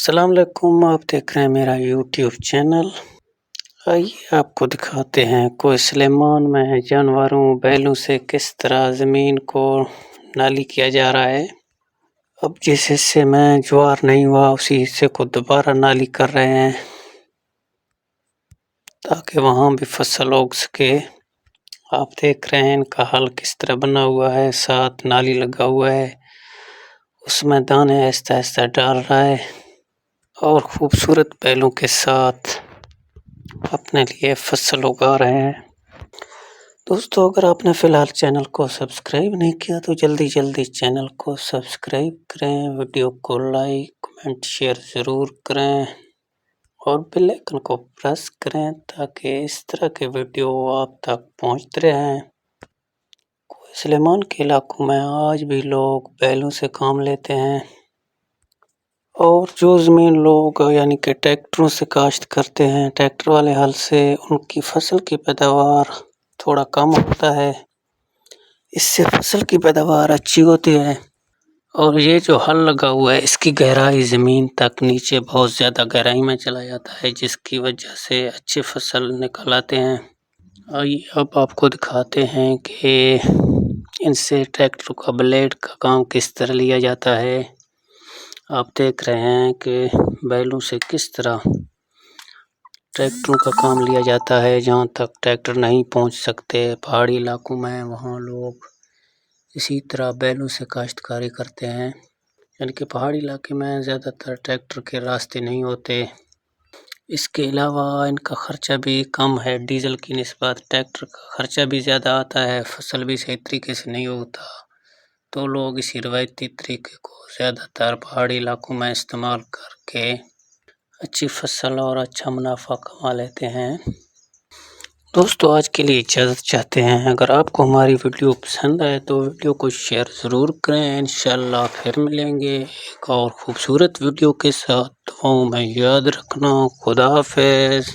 अस्सलाम वालेकुम, आप देख रहे हैं मेरा यूट्यूब चैनल। आइए आपको दिखाते हैं कोई सुलेमान में जानवरों बैलों से किस तरह ज़मीन को नाली किया जा रहा है। अब जिस हिस्से में ज्वार नहीं हुआ उसी हिस्से को दोबारा नाली कर रहे हैं ताकि वहाँ भी फसल उग सके। आप देख रहे हैं इनका हल किस तरह बना हुआ है, साथ नाली लगा हुआ है, उसमें दाने आहिस्ता आहिस्ता डाल रहा है और खूबसूरत बैलों के साथ अपने लिए फसल उगा रहे हैं। दोस्तों, अगर आपने फ़िलहाल चैनल को सब्सक्राइब नहीं किया तो जल्दी चैनल को सब्सक्राइब करें, वीडियो को लाइक कमेंट शेयर ज़रूर करें और बेल आइकन को प्रेस करें ताकि इस तरह के वीडियो आप तक पहुंचते रहें। सुलेमान के इलाकों में आज भी लोग बैलों से काम लेते हैं और जो ज़मीन लोग यानी कि ट्रैक्टरों से काश्त करते हैं, ट्रैक्टर वाले हल से, उनकी फसल की पैदावार थोड़ा कम होता है। इससे फसल की पैदावार अच्छी होती है और ये जो हल लगा हुआ है इसकी गहराई ज़मीन तक नीचे बहुत ज़्यादा गहराई में चला जाता है, जिसकी वजह से अच्छी फसल निकल आते हैं। आइए अब आपको दिखाते हैं कि इनसे ट्रैक्टर का ब्लेड का काम किस तरह लिया जाता है। आप देख रहे हैं कि बैलों से किस तरह ट्रैक्टरों का काम लिया जाता है। जहाँ तक ट्रैक्टर नहीं पहुँच सकते पहाड़ी इलाकों में, वहाँ लोग इसी तरह बैलों से काश्तकारी करते हैं। यानी कि पहाड़ी इलाके में ज़्यादातर ट्रैक्टर के रास्ते नहीं होते। इसके अलावा इनका खर्चा भी कम है, डीजल की निस्बत ट्रैक्टर का खर्चा भी ज़्यादा आता है, फसल भी सही तरीके से नहीं होता। तो लोग इसी रवायती तरीके को ज़्यादातर पहाड़ी इलाकों में इस्तेमाल करके अच्छी फसल और अच्छा मुनाफा कमा लेते हैं। दोस्तों, आज के लिए इजाज़त चाहते हैं। अगर आपको हमारी वीडियो पसंद आए तो वीडियो को शेयर ज़रूर करें। इंशाल्लाह फिर मिलेंगे एक और ख़ूबसूरत वीडियो के साथ। दुआओं में याद रखना। खुदा हाफ़िज़।